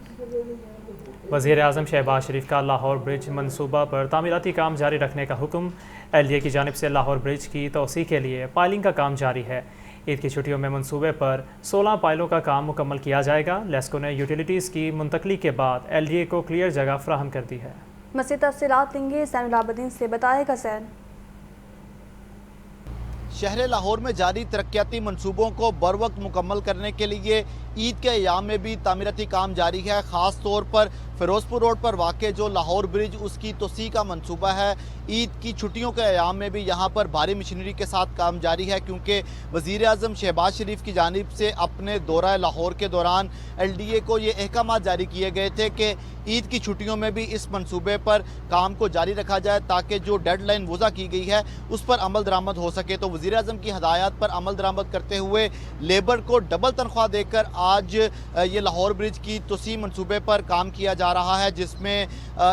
وزیر اعظم شہباز شریف کا لاہور برج منصوبہ پر تعمیراتی کام جاری رکھنے کا حکم۔ LDA کی جانب سے لاہور برج کی توسیع کے لیے پائلنگ کا کام جاری ہے۔ عید کی چھٹیوں میں منصوبے پر 16 پائلوں کا کام مکمل کیا جائے گا۔ لیسکو نے یوٹیلیٹیز کی منتقلی کے بعد LDA کو کلیئر جگہ فراہم کر دی ہے۔ مزید تفصیلات لیں گے زین العابدین سے، بتائے گا زین۔ شہر لاہور میں جاری ترقیاتی منصوبوں کو بروقت مکمل کرنے کے لیے عید کے ایام میں بھی تعمیراتی کام جاری ہے۔ خاص طور پر فیروز پور روڈ پر واقع جو لاہور برج، اس کی توسیع کا منصوبہ ہے۔ عید کی چھٹیوں کے ایام میں بھی یہاں پر بھاری مشینری کے ساتھ کام جاری ہے، کیونکہ وزیر اعظم شہباز شریف کی جانب سے اپنے دورہ لاہور کے دوران LDA کو یہ احکامات جاری کیے گئے تھے کہ عید کی چھٹیوں میں بھی اس منصوبے پر کام کو جاری رکھا جائے تاکہ جو ڈیڈ لائن وضع کی گئی ہے اس پر عمل درآمد ہو سکے۔ تو وزیر اعظم کی ہدایات پر عمل درآمد کرتے ہوئے لیبر کو ڈبل تنخواہ دے کر آج یہ لاہور برج کی توسیع منصوبے پر کام کیا جا رہا ہے، جس میں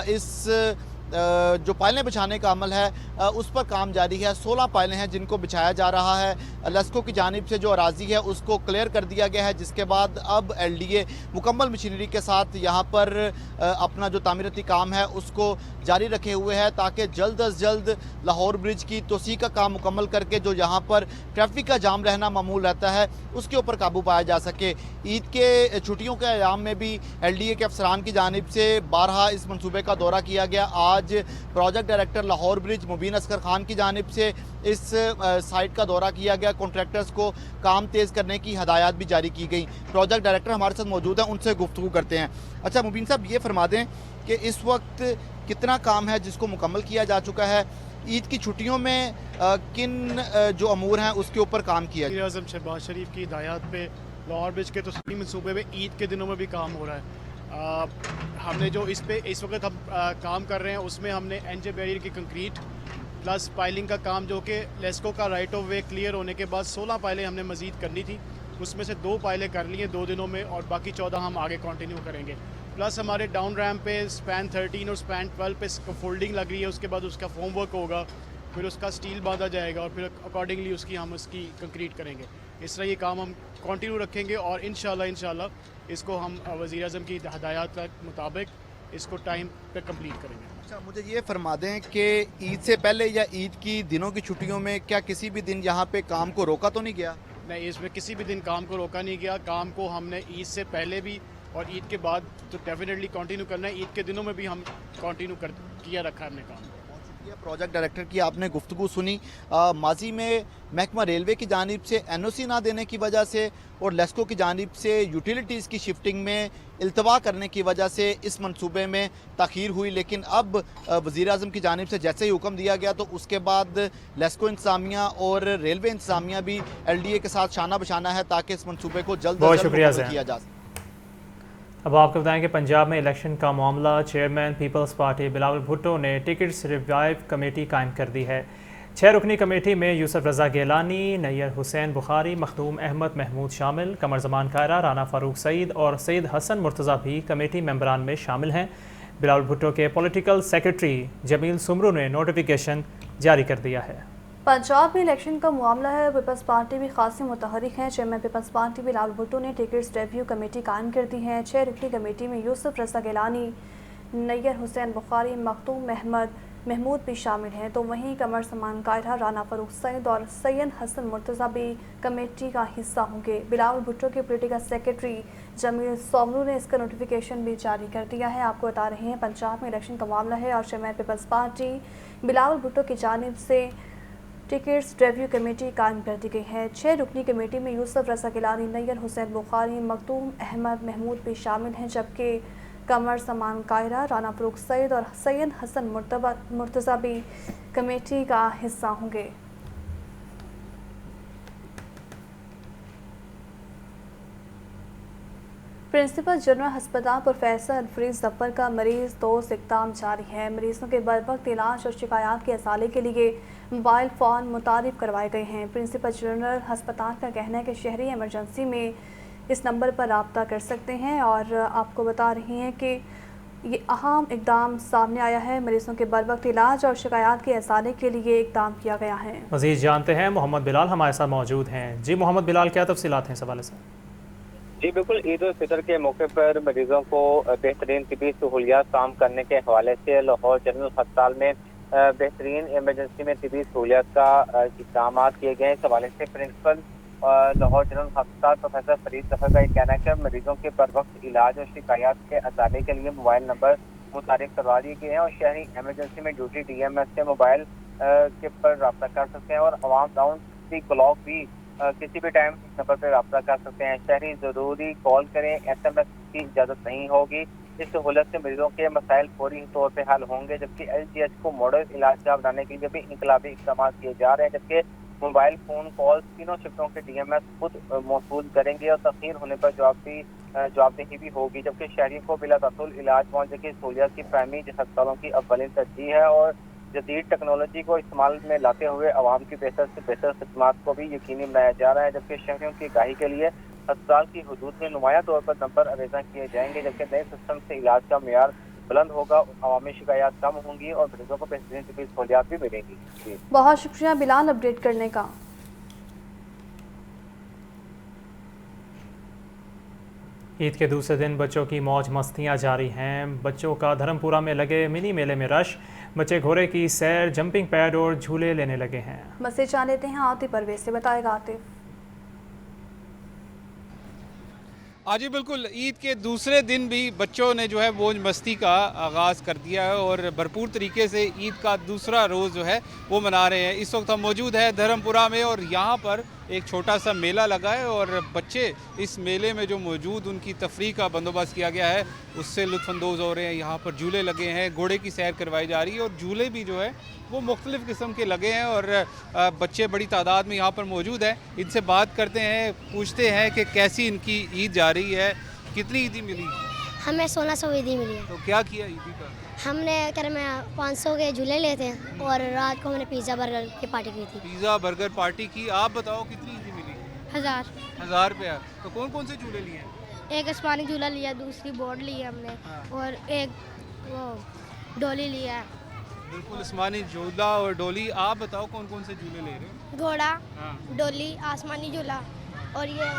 اس جو پائلیں بچھانے کا عمل ہے اس پر کام جاری ہے۔ 16 پائلیں ہیں جن کو بچھایا جا رہا ہے۔ لیسکو کی جانب سے جو اراضی ہے اس کو کلیئر کر دیا گیا ہے، جس کے بعد اب LDA مکمل مشینری کے ساتھ یہاں پر اپنا جو تعمیراتی کام ہے اس کو جاری رکھے ہوئے ہے تاکہ جلد از جلد لاہور برج کی توسیع کا کام مکمل کر کے جو یہاں پر ٹریفک کا جام رہنا معمول رہتا ہے اس کے اوپر قابو پایا جا سکے۔ عید کے چھٹیوں کے ایام میں بھی LDA کے افسران کی جانب سے بارہا اس منصوبے کا دورہ کیا گیا۔ آج پروجیکٹ ڈائریکٹر لاہور برج مبین اصغر خان کی جانب سے اس سائٹ کا دورہ کیا گیا۔ کنٹریکٹرز کو کام تیز کرنے کی ہدایات بھی جاری کی گئی۔ پروجیکٹ ڈائریکٹر ہمارے ساتھ موجود ہیں، ان سے گفتگو کرتے ہیں۔ اچھا مبین صاحب، یہ فرما دیں کہ اس وقت کتنا کام ہے جس کو مکمل کیا جا چکا ہے؟ عید کی چھٹیوں میں کن جو امور ہیں اس کے اوپر کام کیا؟ وزیر اعظم شہباز شریف کی ہدایات پہ لاہور برج کے توسیعی منصوبے میں عید کے دنوں میں بھی کام ہو رہا ہے۔ ہم نے جو اس وقت ہم کام کر رہے ہیں اس میں ہم نے NJ بیریئر کی کنکریٹ پلس پائلنگ کا کام، جو کہ لیسکو کا رائٹ آف وے کلیئر ہونے کے بعد 16 پائلیں ہم نے مزید کرنی تھی، اس میں سے 2 پائلیں کر لی ہیں 2 دنوں میں، اور باقی 14 ہم آگے کنٹینیو کریں گے۔ پلس ہمارے ڈاؤن ریمپ پہ سپین 13 اور سپین 12 پہ فولڈنگ لگ رہی ہے، اس کے بعد اس کا فوم ورک ہوگا، پھر اس کا سٹیل باندھا جائے گا اور پھر اکارڈنگلی ہم اس کی کنکریٹ کریں گے۔ اس طرح یہ کام ہم کنٹینیو رکھیں گے اور انشاءاللہ اس کو ہم وزیر اعظم کی ہدایات کے مطابق اس کو ٹائم پہ کمپلیٹ کریں گے۔ اچھا مجھے یہ فرما دیں کہ عید سے پہلے یا عید کی دنوں کی چھٹیوں میں کیا کسی بھی دن یہاں پہ کام کو روکا تو نہیں گیا؟ نہیں، اس میں کسی بھی دن کام کو روکا نہیں گیا۔ کام کو ہم نے عید سے پہلے بھی اور عید کے بعد تو ڈیفینیٹلی کنٹینیو کرنا ہے۔ عید کے دنوں میں بھی ہم کنٹینیو کیا رکھا ہے ہم نے کام۔ پروجیکٹ ڈائریکٹر کی آپ نے گفتگو سنی۔ ماضی میں محکمہ ریلوے کی جانب سے NOC نہ دینے کی وجہ سے اور لیسکو کی جانب سے یوٹیلیٹیز کی شفٹنگ میں التوا کرنے کی وجہ سے اس منصوبے میں تاخیر ہوئی، لیکن اب وزیر اعظم کی جانب سے جیسے ہی حکم دیا گیا تو اس کے بعد لیسکو انتظامیہ اور ریلوے انتظامیہ بھی LDA کے ساتھ شانہ بشانہ ہے تاکہ اس منصوبے کو جلد از جلد مکمل کیا جا سکے۔ اب آپ کو بتائیں کہ پنجاب میں الیکشن کا معاملہ chairman Peoples Party Bilawal Bhutto نے ٹکٹس ریوائیو کمیٹی قائم کر دی ہے۔ 6 رکنی کمیٹی میں یوسف رضا گیلانی، نیر حسین بخاری، مخدوم احمد محمود شامل، قمر زمان کائرہ، رانا فاروق سعید اور سید حسن مرتضیٰ بھی کمیٹی ممبران میں شامل ہیں۔ بلاول بھٹو کے پولیٹیکل سیکرٹری جمیل سمرو نے نوٹیفیکیشن جاری کر دیا ہے۔ پنجاب میں الیکشن کا معاملہ ہے، پیپلز پارٹی بھی خاصی متحرک ہیں۔ Chairman Peoples Party Bilawal Bhutto نے ٹکٹس ریویو کمیٹی قائم کر دی ہے۔ 6 رکنی کمیٹی میں یوسف رضا گیلانی، نیر حسین بخاری، مخدوم احمد महमूद भी शामिल हैं, तो वहीं कमर समान कायरा, राना फरूख सईद और सैयद हसन मुर्तज़ा भी कमेटी का हिस्सा होंगे। बिलावल भुट्टो के पॉलिटिकल सेक्रेटरी जमील सोमरू ने इसका नोटिफिकेशन भी जारी कर दिया है। आपको बता रहे हैं पंजाब में इलेक्शन का मामला है और chairman Peoples Party Bilawal Bhutto की जानिब से टिकट्स रिव्यू कमेटी कायम कर दी गई है। 6 रुकनी कमेटी में यूसुफ रज़ा गिलानी, नैयर हुसैन बुखारी, मखदूम अहमद महमूद भी शामिल हैं, जबकि कमर समान कायरा, राना फरूख सईद और सैयद हसन मुर्तज़ा भी कमेटी का हिस्सा होंगे। प्रिंसिपल जनरल हस्पताल प्रोफेसर अल्फ्रेज जफर का मरीज दोस्त इक़दाम जारी है। मरीजों के बरवक्त इलाज और शिकायत के असाले के लिए मोबाइल फ़ोन मुतारिफ करवाए गए हैं। प्रिंसिपल जनरल हस्पताल का कहना है कि शहरी एमरजेंसी में इस नंबर पर रब्ता कर सकते हैं और आपको बता रही हैं कि ये अहम इक़दाम सामने आया है। मरीजों के बरवक्त इलाज और शिकायत के असाले के लिए इक़दाम किया गया है। मज़ीद जानते हैं, मोहम्मद बिलाल हमारे साथ मौजूद हैं। जी मोहम्मद बिलाल, क्या तफसीलात हैं इस हवाले से? जी बिल्कुल, ईद उल फितर के मौके पर मरीजों को बेहतरीन तिबी सहूलियात काम करने के हवाले से लाहौर जनरल अस्पताल में बेहतरीन इमरजेंसी में तिबी सहूलियात का इक़दाम किए गए। इस हवाले से प्रिंसिपल लाहौर जनरल अस्पताल प्रोफेसर फरीद जफर का ये कहना है कि मरीजों के बर वक्त इलाज और शिकायत के असाले के लिए मोबाइल नंबर मुतारिफ करवा दिए गए हैं और शहरी एमरजेंसी में ड्यूटी DMS से मोबाइल के पर रब्ता कर सकते हैं और अवाम डाउन दी क्लॉक भी किसी भी टाइम इस नंबर पर रब्ता कर सकते हैं। शहरी ज़रूरी कॉल करें, SMS की इजाज़त नहीं होगी। इस सहूलत से मरीजों के मसाइल फौरी तौर पर हल होंगे, जबकि LGH को मॉडल इलाज का बनाने के लिए भी इनकलाबी इक़दाम किए जा रहे हैं, जबकि मोबाइल फ़ोन कॉल तीनों शिफ्टों के DMS खुद मौसूल करेंगे और तख़ीर होने पर जवाबदेही भी होगी, जबकि शहरियों को बिला तसुल इलाज पहुँचने की सहूलियत की प्राइमरी अस्पतालों की अव्वलीन तरजीह है और जदीद टेक्नोलॉजी को इस्तेमाल में लाते हुए आवाम की बेहतर से बेहतर खिदमात को भी यकीनी बनाया जा रहा है, जबकि शहरियों की आगाही के लिए अस्पताल की हदूद में नुमाया तौर पर नंबर अवेजा किए जाएंगे, जबकि नए सिस्टम से इलाज का मेयार बुलंद होगा, अवामी शिकायत कम होंगी और मरीजों को बेहतरीन तिबी सहूलियात भी मिलेंगी। बहुत शुक्रिया बिलाल अपडेट करने का। ईद के दूसरे दिन बच्चों की मौज मस्तियां जारी हैं। बच्चों का धर्मपुरा में लगे मिनी मेले में रश, बच्चे घोड़े की सैर, जंपिंग पैड और झूले लेने लगे हैं। मज़ीद जान लेते हैं आतिफ परवेज से, बताएगा आतिफ। जी बिल्कुल, ईद के दूसरे दिन भी बच्चों ने जो है मौज मस्ती का आगाज़ कर दिया है और भरपूर तरीके से ईद का दूसरा रोज़ जो है वो मना रहे हैं। इस वक्त हम मौजूद है धर्मपुरा में और यहाँ पर एक छोटा सा मेला लगा है और बच्चे इस मेले में जो मौजूद उनकी तफरीह का बंदोबस्त किया गया है उससे लुत्फ़अंदोज़ हो रहे हैं। यहाँ पर झूले लगे हैं, घोड़े की सैर करवाई जा रही है और झूले भी जो है वो मुख्तलिफ़ किस्म के लगे हैं और बच्चे बड़ी तादाद में यहाँ पर मौजूद हैं। इनसे बात करते हैं, पूछते हैं कि कैसी इनकी ईद जा रही है, कितनी ईदी मिली? हमें 1600 ईदी मिली है। तो क्या किया ईदी का? हमने कर में 500 के झूले लेते हैं और रात को हमने पिज़्ज़ा बर्गर की पार्टी की थी। पिज़्ज़ा बर्गर पार्टी की। आप बताओ कितनी ईदी मिली? 1000 रुपया। तो कौन कौन से झूले लिए? एक आसमानी झूला लिया, दूसरी बोर्ड ली है हमने और एक वो डोली लिया है। बिल्कुल, आसमानी झूला और डोली। आप बताओ कौन कौन से झूले ले रहे हैं? घोड़ा, डोली, आसमानी झूला और ये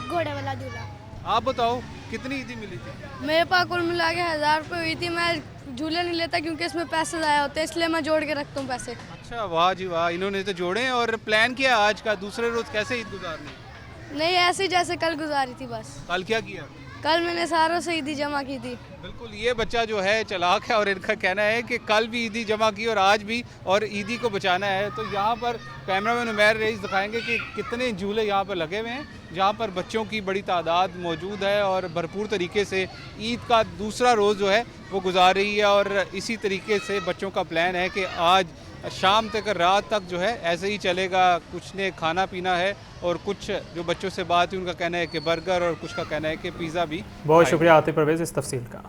घोड़े वाला झूला। आप बताओ कितनी ईदी मिली थी? मेरे पास कुल मिला के 1000 रुपये हुई थी। मैं झूले नहीं लेता क्योंकि इसमें पैसे ज़ाया होते हैं, इसलिए मैं जोड़ के रखता हूँ पैसे। अच्छा, वाह जी वाह, इन्होंने तो जोड़े हैं। और प्लान किया आज का दूसरे रोज़ कैसे ईद गुजारनी? नहीं, ऐसे ही जैसे कल गुजारी थी बस। कल क्या किया? कल मैंने सारों से ईदी जमा की थी। बिल्कुल, ये बच्चा जो है चालाक है और इनका कहना है कि कल भी ईदी जमा की और आज भी, और ईदी को बचाना है। तो यहाँ पर कैमरामैन उमैर रईस दिखाएंगे कि कितने झूले यहाँ पर लगे हुए हैं, जहाँ पर बच्चों की बड़ी तादाद मौजूद है और भरपूर तरीके से ईद का दूसरा रोज़ जो है वो गुजार रही है। और इसी तरीके से बच्चों का प्लान है कि आज शाम तक, रात तक जो है ऐसे ही चलेगा। कुछ ने खाना पीना है और कुछ जो बच्चों से बात हुई उनका कहना है कि बर्गर और कुछ का कहना है कि पिज़्ज़ा भी। बहुत शुक्रिया आतिफ परवेज़ इस तफसील का।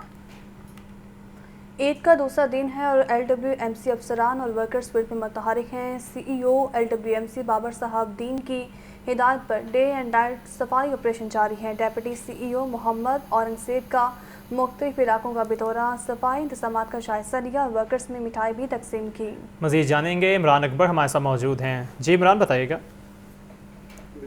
ईद का दूसरा दिन है और LWMC अफसरान और वर्कर्स फील्ड में मुतहरिक हैं। CEO LWMC बाबर साहब दीन की हिदायत पर डे एंड नाइट सफाई ऑपरेशन जारी है। डेप्यूटी CEO मोहम्मद औरंगज़ेब का मुख्तलिफ इलाकों का भी दौरा, सफाई इंतजामात का जायजा लिया और वर्कर्स में मिठाई भी तकसीम की। मज़ीद जानेंगे, इमरान अकबर हमारे साथ मौजूद हैं। जी इमरान, बताइएगा।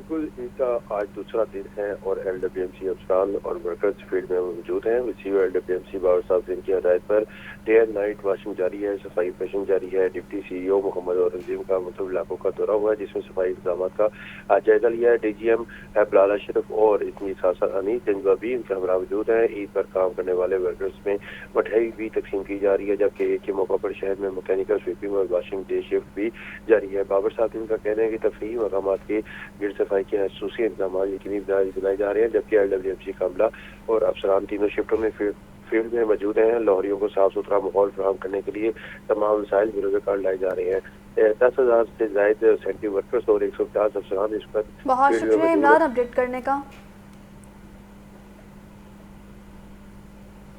بالکل عید کا آج دوسرا دن ہے اور LWMC افسران اور ورکرز فیلڈ میں موجود ہیں. ریسیور LWMC باور صاحب سے ان کی ہدایت per day and night washing جاری ہے, صفائی فیشن جاری ہے. ڈپٹی CEO محمد اور عظیم کا مختلف علاقوں کا دورہ ہوا ہے جس میں صفائی انتظامات کا جائزہ لیا ہے. DGM بلال اشرف اور اتنی ساسا انیس جنگا بھی ان کے ہمراہ موجود ہیں. عید پر کام کرنے والے ورکرز میں مٹھائی بھی تقسیم کی جا رہی ہے, جبکہ عید کے موقع پر شہر میں میکینیکل سویپنگ اور واشنگ ڈے شفٹ بھی جاری ہے. بابر صاحب ان کا کہنا ہے کہ تفریحی مقامات کی گرد صفائی کے خصوصی انتظامات یقینی بنائے جا رہے ہیں, جبکہ LWMC کا عملہ اور افسران تینوں شفٹوں میں فیلڈ میں موجود ہیں. لاہوریوں کو صاف ستھرا ماحول فراہم کرنے کے لیے تمام وسائل بروز کار لائے جا رہے ہیں. 10,000 سے زائد سینٹری ورکرز اور 150 افسران اس پر. بہت شکریہ عمران اپڈیٹ کرنے کا.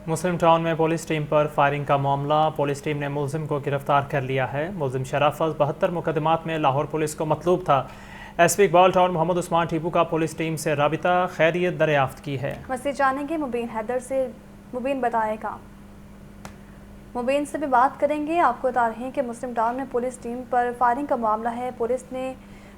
مسلم ٹاؤن میں پولیس ٹیم پر فائرنگ کا معاملہ, پولیس ٹیم نے ملزم کو گرفتار کر لیا ہے. ملزم شرافت 72 مقدمات میں لاہور پولیس کو مطلوب تھا. SP اقبال ٹاؤن محمد عثمان ٹیپو کا پولیس ٹیم سے رابطہ, خیریت دریافت کی ہے. مزید جانیں گے مبین حیدر سے, مبین بتائے گا. مبین سے بھی بات کریں گے. آپ کو بتا رہے ہیں کہ مسلم ٹاؤن میں پولیس ٹیم پر فائرنگ کا معاملہ ہے. پولیس نے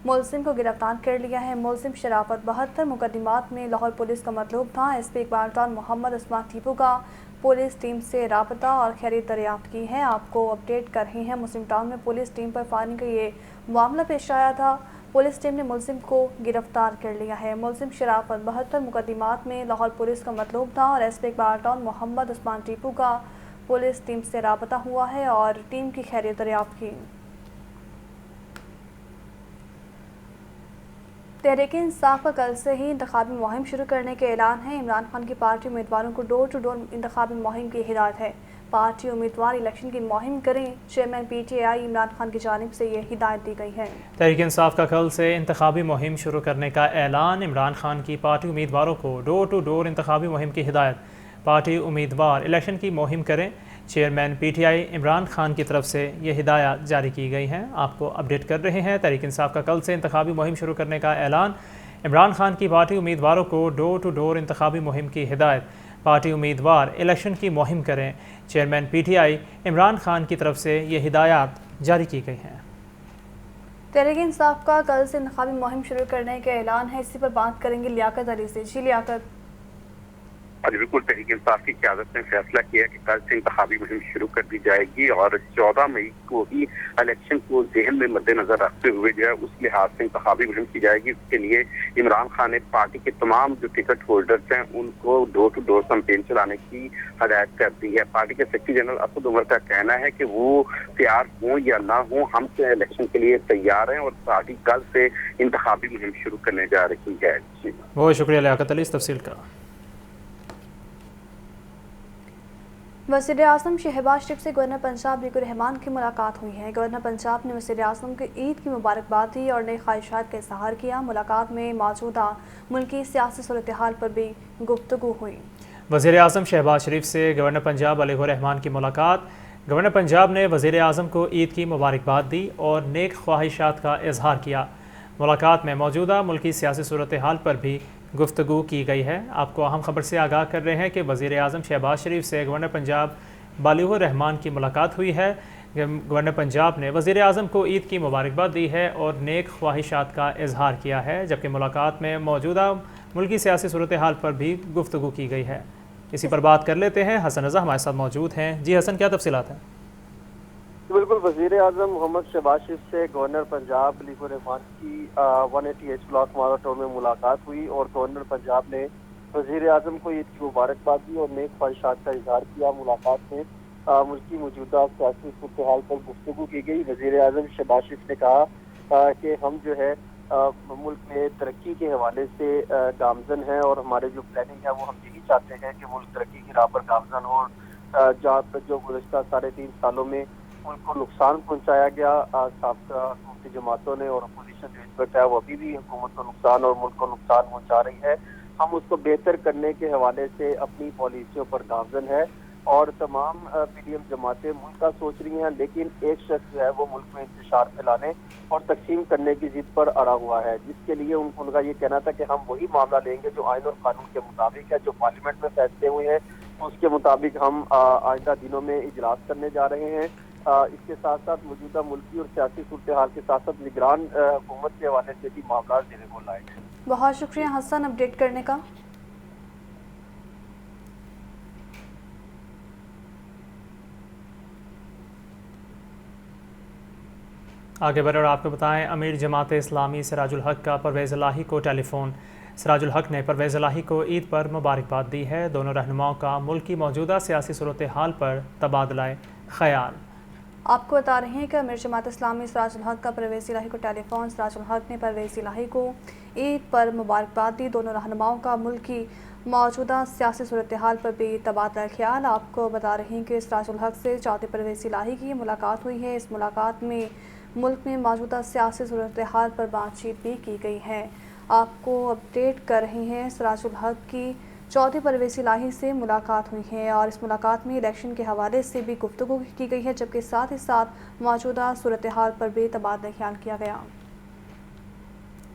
ملزم کو گرفتار کر لیا ہے. ملزم شرافت 72 مقدمات میں لاہور پولیس کا مطلوب تھا. SP اقبال ٹاؤن محمد عثمان ٹیپو کا پولیس ٹیم سے رابطہ اور خیریت دریافت کی ہے. آپ کو اپڈیٹ کر رہے ہیں. مسلم ٹاؤن میں پولیس ٹیم پر فائرنگ کا یہ معاملہ پیش آیا تھا. پولیس ٹیم نے ملزم کو گرفتار کر لیا ہے. ملزم شرافت 72 مقدمات میں لاہور پولیس کا مطلوب تھا اور SP اقبال ٹاؤن محمد عثمان ٹیپو کا پولیس ٹیم سے رابطہ ہوا ہے اور ٹیم کی خیریت دریافت کی. تحریک انصاف کا کل سے ہی انتخابی مہم شروع کرنے کے اعلان ہے. عمران خان کی پارٹی امیدواروں کو ڈور ٹو ڈور انتخابی مہم کی ہدایت ہے. پارٹی امیدوار الیکشن کی مہم کریں. چیئرمین PTI عمران خان کی جانب سے یہ ہدایت دی گئی ہے. تحریک انصاف کا کل سے انتخابی مہم شروع کرنے کا اعلان. عمران خان کی پارٹی امیدواروں کو ڈور ٹو ڈور انتخابی مہم کی ہدایت. پارٹی امیدوار الیکشن کی مہم کریں. چیئرمین PTI عمران خان کی طرف سے یہ ہدایات جاری کی گئی ہیں. آپ کو اپڈیٹ کر رہے ہیں. تحریک انصاف کا کل سے انتخابی مہم شروع کرنے کا اعلان. عمران خان کی پارٹی امیدواروں کو ڈور ٹو ڈور انتخابی مہم کی ہدایت. پارٹی امیدوار الیکشن کی مہم کریں. چیئرمین PTI عمران خان کی طرف سے یہ ہدایات جاری کی گئی ہیں. تحریک انصاف کا کل سے انتخابی مہم شروع کرنے کا اعلان ہے. اسی پر بات کریں گے لیاقت علی سے. جی لیاقت. اور بالکل تحریک انصاف کی قیادت نے فیصلہ کیا کہ کل سے انتخابی مہم شروع کر دی جائے گی اور 14 مئی کو ہی الیکشن کو ذہن میں مد نظر رکھتے ہوئے جو ہے اس لحاظ سے انتخابی مہم کی جائے گی. اس کے لیے عمران خان نے پارٹی کے تمام جو ٹکٹ ہولڈرز ہیں ان کو ڈور ٹو ڈور کمپین چلانے کی ہدایت کر دی ہے. پارٹی کے سیکرٹری جنرل اسد عمر کا کہنا ہے کہ وہ تیار ہوں یا نہ ہوں, ہم سے الیکشن کے لیے تیار ہیں اور پارٹی کل سے انتخابی مہم شروع کرنے جا رہی ہے. بہت شکریہ لیاقت علی اس تفصیل کا. وزیر اعظم شہباز شریف سے گورنر پنجاب علی الرحمان کی ملاقات ہوئی ہے. گورنر پنجاب نے وزیر اعظم کو عید کی مبارکباد دی اور نئی خواہشات کا اظہار کیا. ملاقات میں موجودہ ملکی سیاسی صورتحال پر بھی گفتگو ہوئی. وزیر اعظم شہباز شریف سے گورنر پنجاب علی الرحمان کی ملاقات. گورنر پنجاب نے وزیر اعظم کو عید کی مبارکباد دی اور نیک خواہشات کا اظہار کیا. ملاقات میں موجودہ ملکی سیاسی صورتحال پر بھی گفتگو کی گئی ہے. آپ کو اہم خبر سے آگاہ کر رہے ہیں کہ وزیر اعظم شہباز شریف سے گورنر پنجاب بالی الرحمان کی ملاقات ہوئی ہے. گورنر پنجاب نے وزیر اعظم کو عید کی مبارکباد دی ہے اور نیک خواہشات کا اظہار کیا ہے, جبکہ ملاقات میں موجودہ ملکی سیاسی صورتحال پر بھی گفتگو کی گئی ہے. اسی پر بات کر لیتے ہیں. حسن رضا ہمارے ساتھ موجود ہیں. جی حسن, کیا تفصیلات ہیں؟ بالکل, وزیر اعظم محمد شہباز شریف سے گورنر پنجاب علی الرحمان کی 188 بلاک مارا ٹاؤن میں ملاقات ہوئی اور گورنر پنجاب نے وزیر اعظم کو عید کی مبارکباد دی اور نیک خواہشات کا اظہار کیا. ملاقات میں ملکی موجودہ سیاسی صورتحال پر گفتگو کی گئی. وزیر اعظم شہباز شریف نے کہا کہ ہم جو ہے ملک میں ترقی کے حوالے سے گامزن ہیں اور ہمارے جو پلاننگ ہے وہ ہم یہی چاہتے ہیں کہ ملک ترقی کی راہ پر گامزن ہو. جہاں تک جو گزشتہ 3.5 سالوں میں ملک کو نقصان پہنچایا گیا سابقہ حکومتی جماعتوں نے اور اپوزیشن جو اس وقت ہے وہ ابھی بھی حکومت کو نقصان اور ملک کو نقصان پہنچا رہی ہے. ہم اس کو بہتر کرنے کے حوالے سے اپنی پالیسیوں پر گامزن ہے اور تمام PDM جماعتیں ملک کا سوچ رہی ہیں, لیکن ایک شخص جو ہے وہ ملک میں انتشار پھیلانے اور تقسیم کرنے کی ضد پر اڑا ہوا ہے, جس کے لیے ان کا یہ کہنا تھا کہ ہم وہی معاملہ لیں گے جو آئین اور قانون کے مطابق ہے. جو پارلیمنٹ میں فیصلے ہوئے ہیں اس کے مطابق ہم آئندہ دنوں میں اجلاس کرنے جا رہے ہیں. اس کے ساتھ ساتھ موجودہ ملکی اور سیاسی صورتحال کے ساتھ ساتھ نگران حکومت کے حوالے سے بھی معاملات زیر غور لائے گئے. बहुत शुक्रिया हसन अपडेट करने का। आगे बढ़े और आपको बताएं, अमीर जमात इस्लामी सिराजुल हक का परवेज़ इलाही को टेलीफोन। सिराजुल हक ने परवेज़ इलाही को ईद पर मुबारकबाद दी है। दोनों रहनुमाओं का मुल्क की मौजूदा सियासी सूरत हाल पर तबादला ख्याल। आपको बता रहे हैं कि अमीर जमात इस्लामी सिराजुल हक का परवेज़ इलाही को टेलीफोन। सिराजुल हक ने परवेज़ इलाही को ईद पर मुबारकबाद दी। दोनों रहनुमाओं का मुल्क की मौजूदा सियासी सूरत हाल पर भी तबादला ख्याल। आपको बता रहे हैं कि सिराजुल हक से चौथे परवेज़ इलाही की मुलाकात हुई है। इस मुलाकात में मुल्क में मौजूदा सियासी सूरत हाल पर बातचीत भी की गई है। आपको अपडेट कर रहे हैं, सिराजुल हक की चौथे परवेज़ इलाही से मुलाकात हुई है और इस मुलाकात में इलेक्शन के हवाले से भी गुफ्तगू की गई है, जबकि साथ ही साथ मौजूदा सूरत हाल पर भी तबादला ख्याल किया गया।